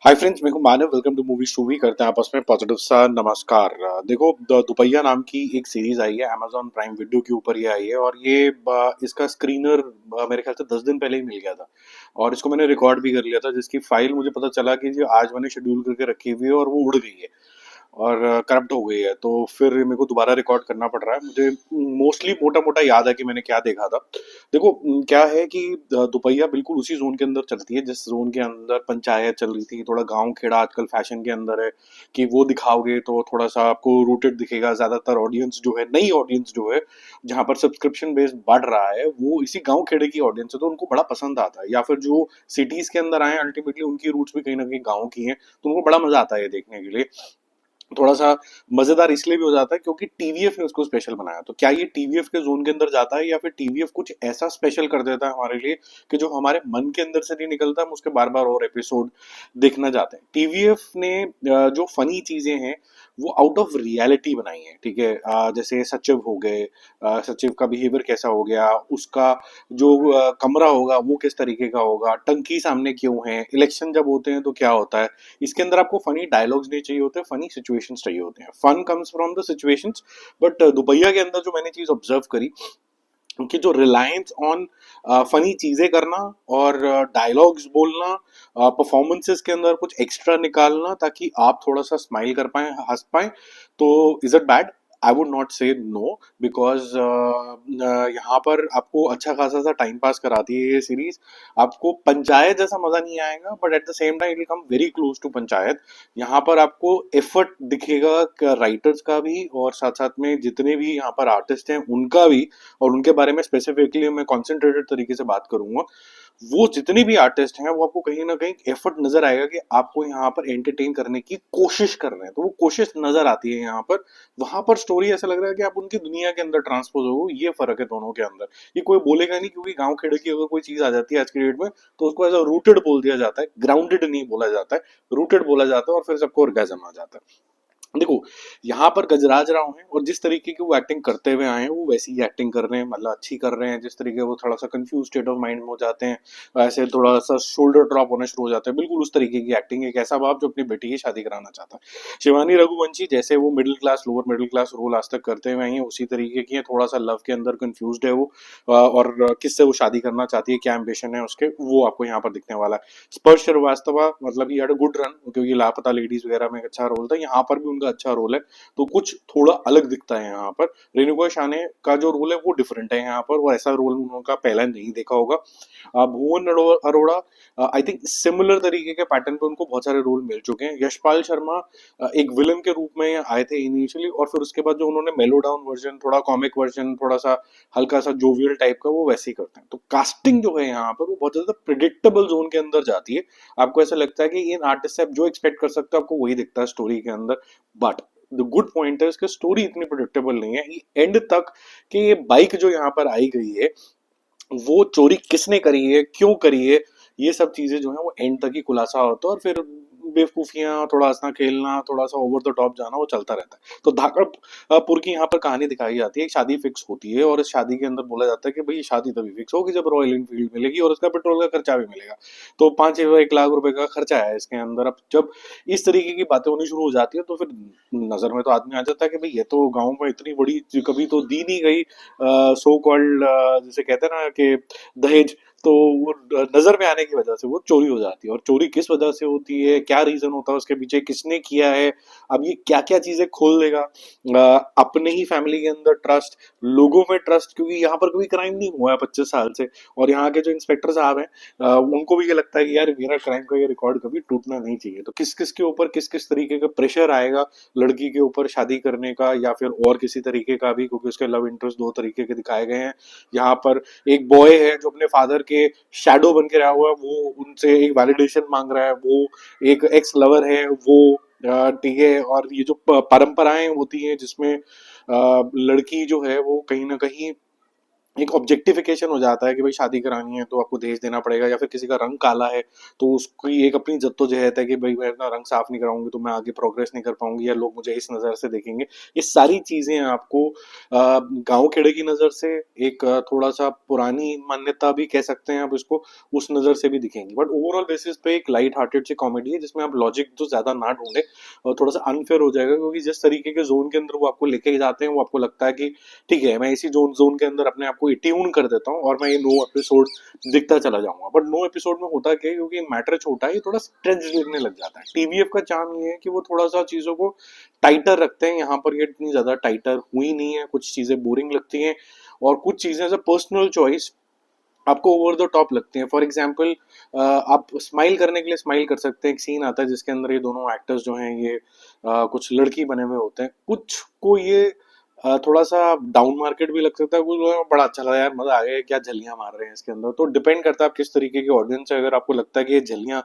हाय friends, मैं हूं Manav. Welcome to movie stuvi. करते हैं आपस में पॉजिटिव सा नमस्कार। देखो, दुपहिया नाम की एक सीरीज आई है, अमेजॉन प्राइम वीडियो के ऊपर ये आई है। और ये इसका स्क्रीनर मेरे ख्याल से 10 दिन पहले ही मिल गया था। और इसको मैंने रिकॉर्ड भी कर लिया था, जिसकी फाइल मुझे पता चला कि जो आज मैंने शेड्यूल करके रखी हुई है और वो उड़ गई है और करप्ट हो गई है। तो फिर मेरे को दोबारा रिकॉर्ड करना पड़ रहा है। मुझे मोस्टली मोटा मोटा याद है कि मैंने क्या देखा था। देखो, क्या है कि दुपहिया बिल्कुल उसी जोन के अंदर चलती है जिस जोन के अंदर पंचायत चल रही थी। थोड़ा गांव खेड़ा आजकल फैशन के अंदर है कि वो दिखाओगे तो थोड़ा सा आपको रूटेड दिखेगा। ज्यादातर ऑडियंस जो है, नई ऑडियंस जो है, जहां पर सब्सक्रिप्शन बेस बढ़ रहा है, वो इसी गांव खेड़े की ऑडियंस है, तो उनको बड़ा पसंद आता है। या फिर जो सिटीज के अंदर आए, अल्टीमेटली उनकी रूट्स भी कहीं ना कहीं गाँव की हैं, तो उनको बड़ा मजा आता है ये देखने के लिए। थोड़ा सा मजेदार इसलिए भी हो जाता है क्योंकि टीवीएफ ने उसको स्पेशल बनाया। तो क्या ये टीवीएफ के जोन के अंदर जाता है, या फिर टीवीएफ कुछ ऐसा स्पेशल कर देता है हमारे लिए कि जो हमारे मन के अंदर से नहीं निकलता, हम उसके बार बार और एपिसोड देखना चाहते हैं। टीवीएफ ने जो फनी चीजें हैं वो आउट ऑफ रियलिटी बनाई है। ठीक है, जैसे सचिव हो गए, सचिव का बिहेवियर कैसा हो गया, उसका जो कमरा होगा वो किस तरीके का होगा, टंकी सामने क्यों है, इलेक्शन जब होते हैं तो क्या होता है। इसके अंदर आपको फनी डायलॉग्स नहीं चाहिए होते, फनी सिचुएशंस चाहिए होते हैं। Fun comes from the situations. But दुपहिया के अंदर जो मैंने चीज ऑब्जर्व करी कि जो रिलायंस ऑन फनी चीजें करना और डायलॉग्स बोलना, परफॉर्मेंसेस के अंदर कुछ एक्स्ट्रा निकालना ताकि आप थोड़ा सा स्माइल कर पाए, हंस पाए, तो is it bad? I would not से नो, बिकॉज यहाँ पर आपको अच्छा खासा सा टाइम पास कराती है ये सीरीज। आपको पंचायत जैसा मजा नहीं आएगा, but at the same time it will come very close to Panchayat. यहाँ पर आपको एफर्ट दिखेगा राइटर्स का भी, और साथ साथ में जितने भी यहाँ पर आर्टिस्ट हैं उनका भी। और उनके बारे में स्पेसिफिकली मैं कॉन्सेंट्रेटेड तरीके से बात करूंगा। वो जितने भी आर्टिस्ट हैं वो आपको कहीं ना कहीं एफर्ट नजर आएगा कि आपको यहाँ पर एंटरटेन करने की कोशिश कर रहे हैं, तो वो कोशिश नजर आती है यहाँ पर। वहां पर स्टोरी ऐसा लग रहा है कि आप उनकी दुनिया के अंदर ट्रांसपोज हो। ये फर्क है दोनों के अंदर। ये कोई बोलेगा नहीं, क्योंकि गांव खेड़े की अगर कोई चीज आ जाती है आज की डेट में तो उसको एज रूटेड बोल दिया जाता है, ग्राउंडेड नहीं बोला जाता है। रूटेड बोला जाता है और फिर सबको orgasm आ जाता है। देखो, यहाँ पर गजराज राव हैं और जिस तरीके की वो एक्टिंग करते हुए आए हैं वो वैसी ही एक्टिंग कर रहे हैं, मतलब अच्छी कर रहे हैं। जिस तरीके वो थोड़ा सा कंफ्यूज स्टेट ऑफ माइंड में हो जाते हैं, ऐसे थोड़ा सा शोल्डर ड्रॉप होने शुरू हो जाते हैं, बिल्कुल उस तरीके की एक्टिंग। एक ऐसा बाप जो अपनी बेटी की शादी कराना चाहता है। शिवानी रघुवंशी जैसे वो middle class, lower middle class role आज तक करते हुए आई हैं, उसी तरीके की है। थोड़ा सा लव के अंदर कंफ्यूज है वो, और किससे वो शादी करना चाहती है, क्या एम्बिशन है उसके, वो आपको यहाँ पर दिखने वाला है। स्पर्श श्रीवास्तव, मतलब ये हैड अ गुड रन, क्योंकि लापता लेडीज वगैरह में एक अच्छा रोल था, यहाँ पर भी उनका अच्छा रोल है, तो कुछ थोड़ा अलग दिखता है यहाँ पर। रेणुका शाने का जो रोल है वो डिफरेंट है यहाँ पर, वो ऐसा रोल उनका पहला नहीं देखा होगा। भुवन अरोड़ा, आई थिंक सिमिलर तरीके के पैटर्न पे उनको बहुत सारे रोल मिल चुके हैं। यशपाल शर्मा एक विलन के रूप में आए थे इनिशियली, और फिर उसके बाद जो उन्होंने मेलो डाउन वर्जन, थोड़ा कॉमिक वर्जन, थोड़ा सा हल्का सा जोवियल टाइप का, वो वैसे ही करते हैं। तो कास्टिंग जो है यहाँ पर वो बहुत ज्यादा प्रिडिक्टेबल जोन के अंदर जाती है। आपको ऐसा लगता है कि इन आर्टिस्ट से आप जो एक्सपेक्ट कर सकते हो आपको वही दिखता है स्टोरी के अंदर। बट द गुड पॉइंट है इसकी स्टोरी इतनी प्रिडिक्टेबल नहीं है एंड तक, कि ये बाइक जो यहाँ पर आई गई है वो चोरी किसने करी है, क्यों करी है, ये सब चीजें जो है वो एंड तक ही खुलासा होता है। और फिर बेवकूफियां, थोड़ा हंसना खेलना, थोड़ा सा ओवर द टॉप जाना, वो चलता रहता है। तो धाकड़पुर की यहाँ पर कहानी दिखाई जाती है। एक शादी फिक्स होती है और इस शादी के अंदर बोला जाता है कि भाई ये शादी तभी फिक्स होगी जब रॉयल एनफील्ड मिलेगी और उसका पेट्रोल का खर्चा भी मिलेगा। तो 5 1 लाख रुपए का खर्चा है इसके अंदर। अब जब इस तरीके की बातें होनी शुरू हो जाती है तो फिर नजर में तो आदमी आ जाता है कि भाई ये तो गाँव में इतनी बड़ी कभी तो दी नहीं गई सो कॉल्ड, जिसे कहते हैं ना कि दहेज, तो वो नजर में आने की वजह से वो चोरी हो जाती है। और चोरी किस वजह से होती है, क्या रीजन होता है उसके पीछे, किसने किया है, अब ये क्या क्या चीजें खोल देगा। अपने ही फैमिली के अंदर ट्रस्ट, लोगों में ट्रस्ट, क्योंकि यहाँ पर कोई क्राइम नहीं हुआ है 25 साल से। और यहाँ के जो इंस्पेक्टर साहब हैं, उनको भी ये लगता है कि यार मेरा क्राइम का ये रिकॉर्ड कभी टूटना नहीं चाहिए। तो किस किस के ऊपर किस किस तरीके का प्रेशर आएगा लड़की के ऊपर शादी करने का, या फिर और किसी तरीके का भी, क्योंकि उसके लव इंटरेस्ट दो तरीके के दिखाए गए हैं यहाँ पर। एक बॉय है जो अपने फादर के शैडो बन के रहा हुआ है, वो उनसे एक वैलिडेशन मांग रहा है। वो एक एक्स लवर है वो, ठीक है। और ये जो परंपराएं होती हैं जिसमें लड़की जो है वो कहीं ना कहीं एक ऑब्जेक्टिफिकेशन हो जाता है कि भाई शादी करानी है तो आपको दहेज देना पड़ेगा, या फिर किसी का रंग काला है तो उसकी एक अपनी जद्दोजहद है कि भाई मैं अपना रंग साफ नहीं कराऊंगी तो मैं आगे प्रोग्रेस नहीं कर पाऊंगी, या लोग मुझे इस नज़र से देखेंगे। ये सारी चीज़ें आपको गांव खेड़े की नज़र से, एक थोड़ा सा पुरानी मान्यता भी कह सकते हैं आप इसको, उस नज़र से भी दिखेंगी। बट ओवरऑल बेसिस पे एक लाइट हार्टेड सी कॉमेडी है जिसमें आप लॉजिक तो ज़्यादा ना ढूंढे, और थोड़ा सा अनफेयर हो जाएगा क्योंकि जिस तरीके के जोन के अंदर वो आपको लेके जाते हैं वो आपको लगता है कि ठीक है मैं इसी जोन जोन के अंदर अपने आप को ट्यून कर देता हूँ और मैं ये 9 एपिसोड दिखता चला जाऊंगा। बट 9 एपिसोड में होता क्या है, क्योंकि मैटर छोटा है, ये थोड़ा स्ट्रेच लगने लग जाता है। टीवीएफ का चार्म ये है कि वो थोड़ा सा चीजों को टाइटर रखते हैं, यहाँ पर ये इतनी ज्यादा टाइटर हुई नहीं है, कुछ चीजें बोरिंग लगती हैं और कुछ चीजें एज अ पर्सनल चॉइस आपको ओवर द टॉप लगती हैं। फॉर एग्जाम्पल आप स्माइल करने के लिए स्माइल कर सकते हैं। एक सीन आता है जिसके अंदर ये दोनों एक्टर्स जो हैं ये कुछ लड़की बने हुए होते हैं, कुछ को ये थोड़ा सा डाउन मार्केट भी लग सकता है, कुछ लोगों को बड़ा अच्छा लगा, यार मजा आ गया, क्या झलियां मार रहे हैं इसके अंदर। तो डिपेंड करता है आप किस तरीके की ऑडियंस है। अगर आपको लगता है कि ये झलियां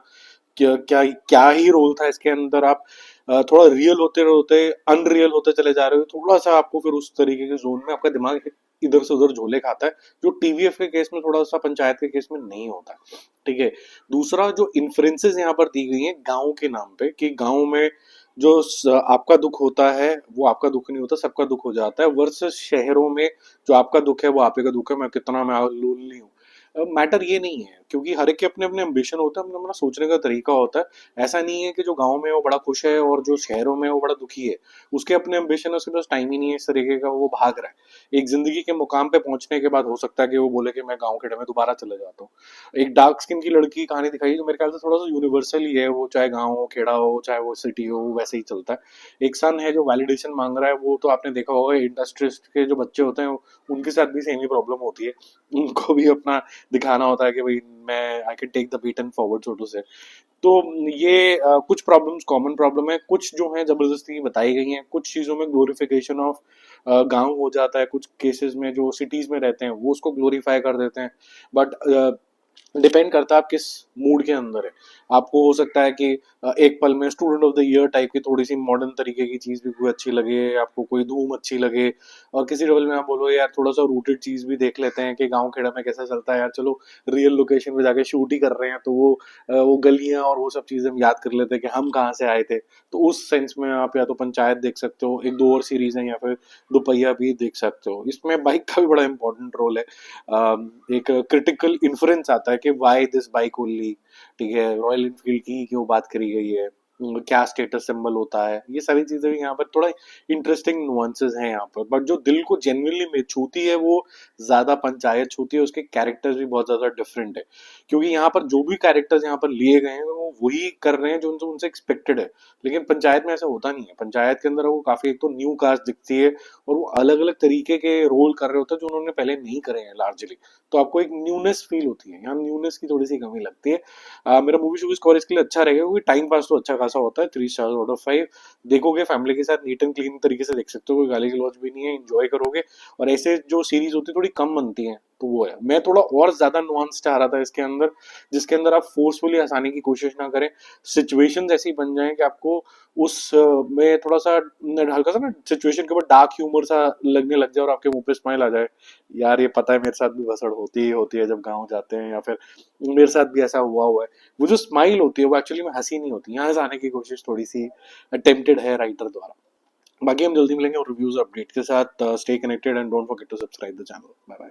क्या क्या क्या ही रोल था इसके अंदर, आप थोड़ा रियल होते होते अनरियल होते चले जा रहे हो, थोड़ा सा आपको फिर उस तरीके के जोन में आपका दिमाग इधर से उधर झोले खाता है, जो टीवीएफ के केस में थोड़ा सा पंचायत के केस में नहीं होता। ठीक है। दूसरा जो इन्फ्लुएंसेस यहाँ पर दी गई हैं गांव के नाम पे, कि गांव में जो आपका दुख होता है वो आपका दुख नहीं होता, सबका दुख हो जाता है, वर्सेस शहरों में जो आपका दुख है वो आप ही का दुख है, मैं कितना मैं लोनली हूँ। मैटर ये नहीं है, क्योंकि हर एक के अपने अपने एम्बिशन होता है, अपना अपना सोचने का तरीका होता है। ऐसा नहीं है कि जो गांव में है वो बड़ा खुश है और जो शहरों में है वो बड़ा दुखी है। उसके अपने एम्बिशन है, उसके पास टाइम ही नहीं है इस तरीके का, वो भाग रहा है। एक जिंदगी के मुकाम पे पहुंचने के बाद हो सकता है कि वो बोले कि मैं गाँव खेड़े में दोबारा चले जाता हूँ। एक डार्क स्किन की लड़की की कहानी दिखाई जो मेरे ख्याल से थोड़ा सा यूनिवर्सल ही है, वो चाहे गाँव हो खेड़ा हो चाहे वो सिटी हो, वो वैसे ही चलता है। एक सन है जो वैलिडेशन मांग रहा है, वो तो आपने देखा होगा इंडस्ट्रिस्ट के जो बच्चे होते हैं उनके साथ भी सेम ही प्रॉब्लम होती है। उनको भी अपना दिखाना होता है कि भाई मैं I can take the beat and forward so to say. तो ये कुछ प्रॉब्लम्स कॉमन प्रॉब्लम है, कुछ जो है जबरदस्ती बताई गई हैं, कुछ चीज़ों में ग्लोरिफिकेशन ऑफ गांव हो जाता है, कुछ केसेस में जो सिटीज में रहते हैं वो उसको ग्लोरीफाई कर देते हैं। बट डिपेंड करता है आप किस मूड के अंदर है। आपको हो सकता है कि एक पल में student of the year type की थोड़ी सी मॉडर्न तरीके की चीज़ भी कोई अच्छी लगे, आपको कोई धूम अच्छी लगे, और किसी लेवल में आप बोलो यार थोड़ा सा रूटेड चीज़ भी देख लेते हैं कि गांव खेड़ा में कैसा चलता है, यार चलो रियल लोकेशन पे जाके शूट ही कर रहे हैं तो वो गलियां और वो सब चीज़ें हम याद कर लेते हैं कि हम कहाँ से आए थे। तो उस सेंस में आप या तो पंचायत देख सकते हो, एक दो और सीरीज है, या फिर दोपहिया भी देख सकते हो। इसमें बाइक का भी बड़ा इंपॉर्टेंट रोल है। एक क्रिटिकल इन्फ्लुएंस आता है कि वाई दिस बाइक ओनली। ठीक है, रॉयल एनफील्ड की क्यों बात करी गई है, क्या स्टेटस सिंबल होता है, ये सारी चीजें भी यहाँ पर थोड़ा इंटरेस्टिंग नुआंसेस हैं यहाँ पर। बट जो दिल को जेन्युइनली में छूती है वो ज्यादा पंचायत छूती है, उसके कैरेक्टर्स भी बहुत ज्यादा डिफरेंट है। क्योंकि यहाँ पर जो भी कैरेक्टर्स यहाँ पर लिए गए हैं वो वही कर रहे हैं जो उनसे उनसे एक्सपेक्टेड है। लेकिन पंचायत में ऐसा होता नहीं है। पंचायत के अंदर वो काफी एक तो न्यू कास्ट दिखती है और वो अलग अलग तरीके के रोल कर रहे होते हैं जो उन्होंने पहले नहीं करे हैं लार्जली। तो आपको एक न्यूनेस फील होती है, यहाँ न्यूनेस की थोड़ी सी कमी लगती है। मेरा मूवी शो स्कोर इसके लिए अच्छा रहेगा क्योंकि टाइम पास तो अच्छा खासा होता है, 3 स्टार आउट ऑफ 5। देखोगे फैमिली के साथ, नीट एंड क्लीन तरीके से देख सकते हो, कोई गाली गलौज भी नहीं है, इंजॉय करोगे। और ऐसे जो सीरीज होती है थोड़ी कम बनती है, तो वो है। मैं थोड़ा और ज्यादा नुआंस चाह रहा था इसके अंदर, जिसके अंदर आप फोर्सफुली हंसाने की कोशिश ना करें, सिचुएशंस ऐसी बन जाएं कि आपको उस में थोड़ा सा हल्का सा ना सिचुएशन के ऊपर डार्क ह्यूमर सा लगने लग जाए और आपके मुंह पे स्माइल आ जाए। यार ये पता है मेरे साथ भी भसड़ होती ही होती है जब गाँव जाते हैं, या फिर मेरे साथ भी ऐसा हुआ हुआ है। वो जो स्माइल होती है वो एक्चुअली में हंसी नहीं होती, यहाँ हंसाने की कोशिश थोड़ी सी अटेम्प्टेड है राइटर द्वारा। बाकी हम जल्दी मिलेंगे और रिव्यूज अपडेट के साथ। Stay connected and don't forget to subscribe the channel. Bye bye.